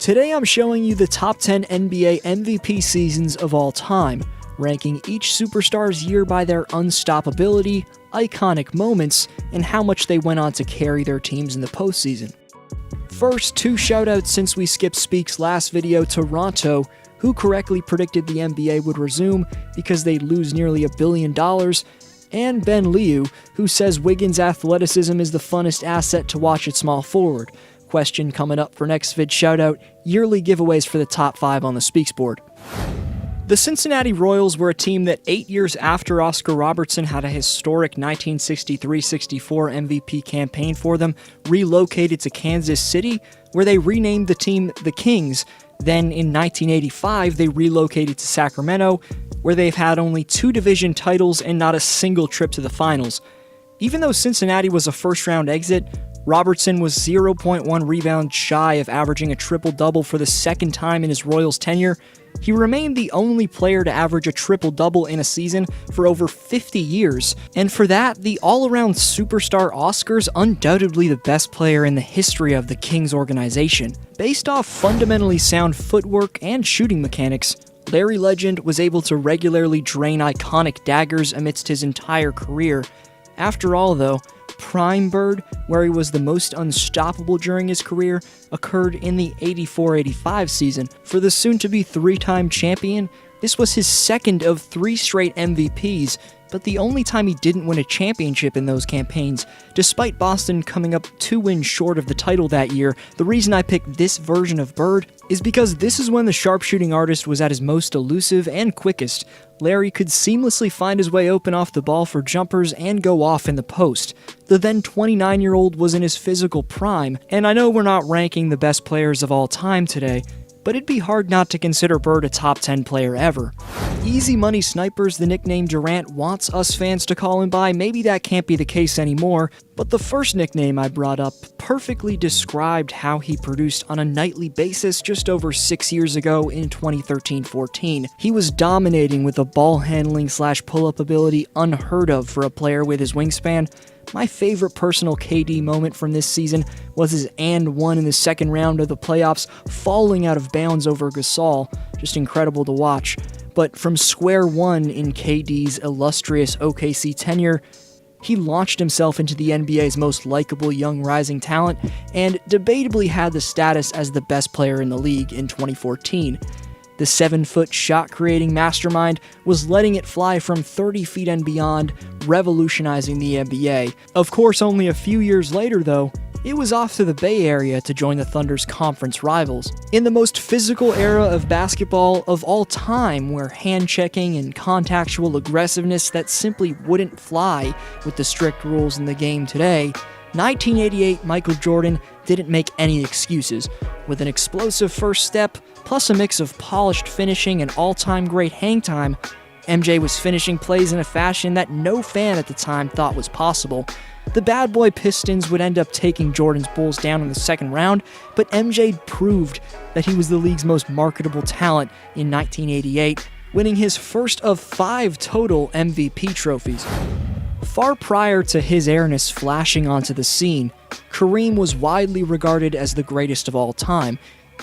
Today I'm showing you the top 10 NBA MVP seasons of all time, ranking each superstar's year by their unstoppability, iconic moments, and how much they went on to carry their teams in the postseason. First, two shoutouts since we skipped Speak's last video: Toronto, who correctly predicted the NBA would resume because they'd lose nearly $1 billion, and Ben Liu, who says Wiggins' athleticism is the funnest asset to watch at small forward. Question coming up for next vid shoutout: yearly giveaways for the top 5 on the Speaks board. The Cincinnati Royals were a team that 8 years after Oscar Robertson had a historic 1963-64 MVP campaign for them, relocated to Kansas City, where they renamed the team the Kings. Then in 1985, they relocated to Sacramento, where they've had only 2 division titles and not a single trip to the finals. Even though Cincinnati was a first-round exit, Robertson was 0.1 rebounds shy of averaging a triple-double for the second time in his Royals tenure. He remained the only player to average a triple-double in a season for over 50 years, and for that, the all-around superstar Oscar's undoubtedly the best player in the history of the Kings organization. Based off fundamentally sound footwork and shooting mechanics, Larry Legend was able to regularly drain iconic daggers amidst his entire career. After all, though, Prime Bird, where he was the most unstoppable during his career, occurred in the 84-85 season. For the soon-to-be 3-time champion, this was his second of 3 straight MVPs, but the only time he didn't win a championship in those campaigns. Despite Boston coming up 2 wins short of the title that year, the reason I picked this version of Bird is because this is when the sharpshooting artist was at his most elusive and quickest. Larry could seamlessly find his way open off the ball for jumpers and go off in the post. The then 29-year-old was in his physical prime, and I know we're not ranking the best players of all time today, but it'd be hard not to consider Bird a top 10 player ever. Easy Money Snipers, the nickname Durant wants us fans to call him by, maybe that can't be the case anymore, but the first nickname I brought up perfectly described how he produced on a nightly basis just over 6 years ago in 2013-14. He was dominating with a ball handling / pull-up ability unheard of for a player with his wingspan. My favorite personal KD moment from this season was his and one in the second round of the playoffs, falling out of bounds over Gasol. Just incredible to watch. But from square one in KD's illustrious OKC tenure, he launched himself into the NBA's most likable young rising talent, and debatably had the status as the best player in the league in 2014. The 7-foot shot-creating mastermind was letting it fly from 30 feet and beyond, revolutionizing the NBA. Of course, only a few years later, though, it was off to the Bay Area to join the Thunder's conference rivals. In the most physical era of basketball of all time, where hand-checking and contactual aggressiveness that simply wouldn't fly with the strict rules in the game today, 1988 Michael Jordan didn't make any excuses. With an explosive first step, plus a mix of polished finishing and all-time great hang time, MJ was finishing plays in a fashion that no fan at the time thought was possible. The bad boy Pistons would end up taking Jordan's Bulls down in the second round, but MJ proved that he was the league's most marketable talent in 1988, winning his first of 5 total MVP trophies. Far prior to his airness flashing onto the scene, Kareem was widely regarded as the greatest of all time.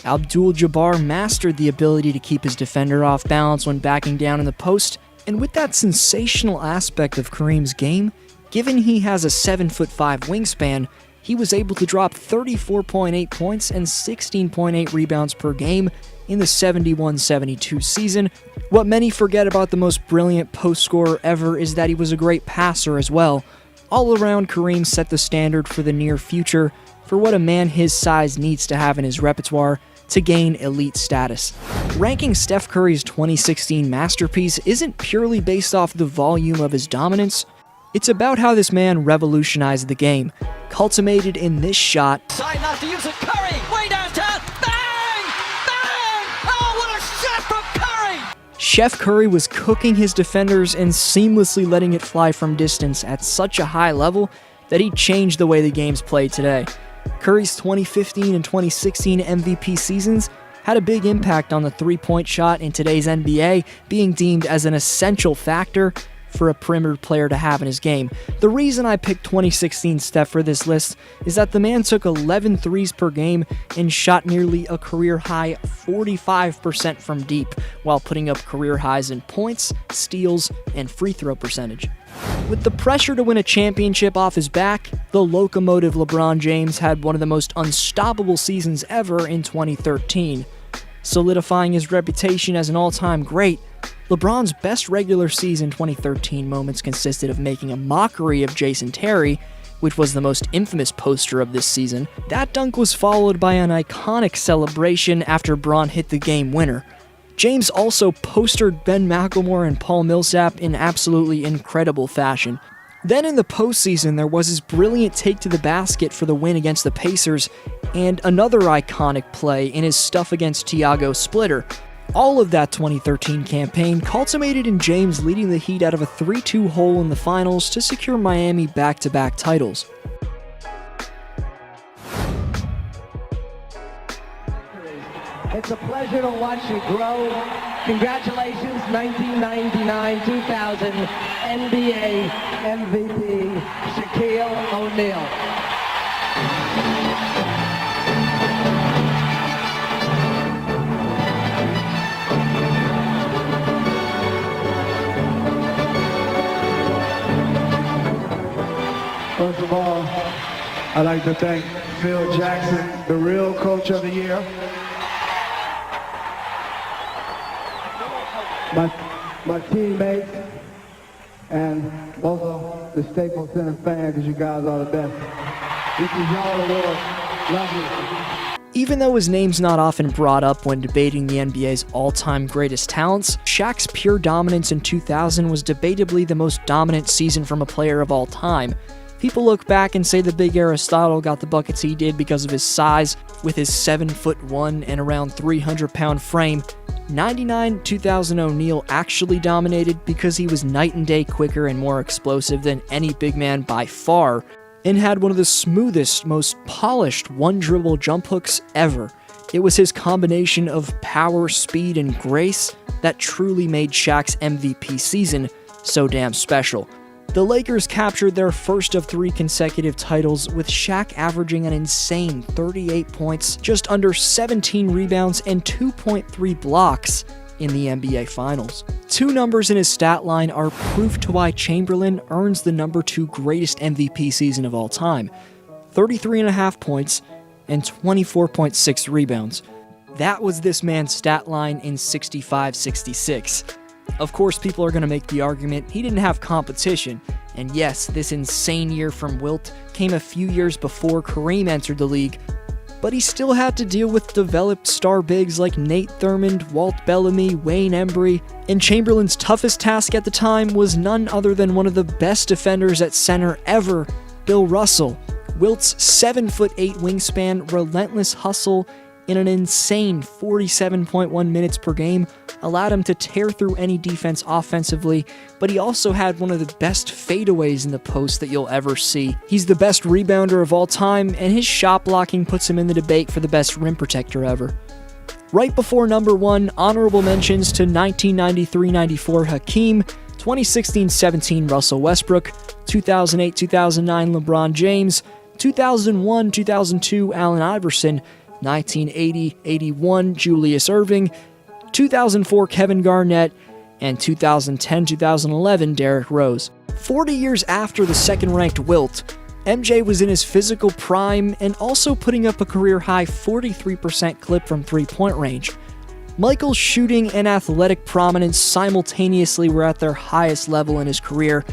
Abdul-Jabbar mastered the ability to keep his defender off balance when backing down in the post, and with that sensational aspect of Kareem's game, given he has a 7'5" wingspan, he was able to drop 34.8 points and 16.8 rebounds per game in the 71-72 season. What many forget about the most brilliant post scorer ever is that he was a great passer as well. All around, Kareem set the standard for the near future for what a man his size needs to have in his repertoire to gain elite status. Ranking Steph Curry's 2016 masterpiece isn't purely based off the volume of his dominance. It's about how this man revolutionized the game, culminated in this shot. Side not to use it. Curry, way downtown. Bang! Bang! Oh, what a shot from Curry! Chef Curry was cooking his defenders and seamlessly letting it fly from distance at such a high level that he changed the way the game's played today. Curry's 2015 and 2016 MVP seasons had a big impact on the three-point shot in today's NBA, being deemed as an essential factor for a perimeter player to have in his game. The reason I picked 2016 Steph for this list is that the man took 11 threes per game and shot nearly a career-high 45% from deep, while putting up career highs in points, steals, and free throw percentage. With the pressure to win a championship off his back, the locomotive LeBron James had one of the most unstoppable seasons ever in 2013. Solidifying his reputation as an all-time great, LeBron's best regular season 2013 moments consisted of making a mockery of Jason Terry, which was the most infamous poster of this season. That dunk was followed by an iconic celebration after Bron hit the game winner. James also postered Ben McLemore and Paul Millsap in absolutely incredible fashion. Then in the postseason, there was his brilliant take to the basket for the win against the Pacers, and another iconic play in his stuff against Tiago Splitter. All of that 2013 campaign culminated in James leading the Heat out of a 3-2 hole in the finals to secure Miami back-to-back titles. It's a pleasure to watch you grow. Congratulations, 1999-2000 NBA MVP, Shaquille O'Neal. First of all, I'd like to thank Phil Jackson, the real coach of the year. My teammates, and also the Staples Center fans, because you guys are the best. This is y'all award. Love you. Even though his name's not often brought up when debating the NBA's all-time greatest talents, Shaq's pure dominance in 2000 was debatably the most dominant season from a player of all time. People look back and say the big Aristotle got the buckets he did because of his size, with his 7'1" and around 300-pound frame. 99-2000 O'Neal actually dominated because he was night and day quicker and more explosive than any big man by far, and had one of the smoothest, most polished one-dribble jump hooks ever. It was his combination of power, speed, and grace that truly made Shaq's MVP season so damn special. The Lakers captured their first of 3 consecutive titles, with Shaq averaging an insane 38 points, just under 17 rebounds, and 2.3 blocks in the NBA Finals. 2 numbers in his stat line are proof to why Chamberlain earns the number 2 greatest MVP season of all time: 33.5 points and 24.6 rebounds. That was this man's stat line in 65-66. Of course, people are going to make the argument he didn't have competition, and yes, this insane year from Wilt came a few years before Kareem entered the league, but he still had to deal with developed star bigs like Nate Thurmond, Walt Bellamy, Wayne Embry, and Chamberlain's toughest task at the time was none other than one of the best defenders at center ever, Bill Russell. Wilt's 7'8" wingspan, relentless hustle, in an insane 47.1 minutes per game allowed him to tear through any defense offensively, but he also had one of the best fadeaways in the post that you'll ever see. He's the best rebounder of all time, and his shot blocking puts him in the debate for the best rim protector ever. Right before number 1, honorable mentions to 1993-94 Hakeem, 2016-17 Russell Westbrook, 2008-2009 LeBron James, 2001-2002 Allen Iverson, 1980-81 Julius Erving, 2004 Kevin Garnett, and 2010-2011 Derrick Rose. 40 years after the second-ranked Wilt, MJ was in his physical prime and also putting up a career-high 43% clip from three-point range. Michael's shooting and athletic prominence simultaneously were at their highest level in his career.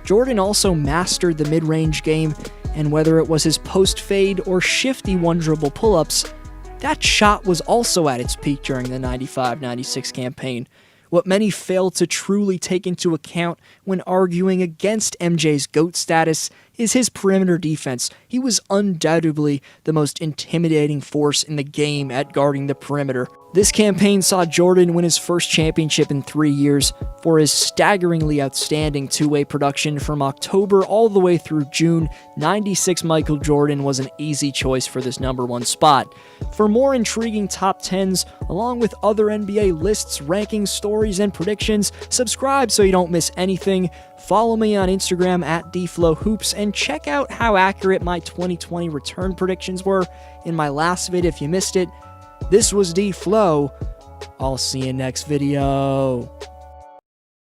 Jordan also mastered the mid-range game, and whether it was his post-fade or shifty one-dribble pull-ups, that shot was also at its peak during the 95-96 campaign. What many fail to truly take into account when arguing against MJ's GOAT status is his perimeter defense. He was undoubtedly the most intimidating force in the game at guarding the perimeter. This campaign saw Jordan win his first championship in 3 years for his staggeringly outstanding two-way production from October all the way through June. 96 Michael Jordan was an easy choice for this number 1 spot. For more intriguing top 10s, along with other NBA lists, rankings, stories, and predictions, subscribe so you don't miss anything. Follow me on Instagram at DFlowHoops and check out how accurate my 2020 return predictions were in my last vid if you missed it. This was D-Flow. I'll see you next video.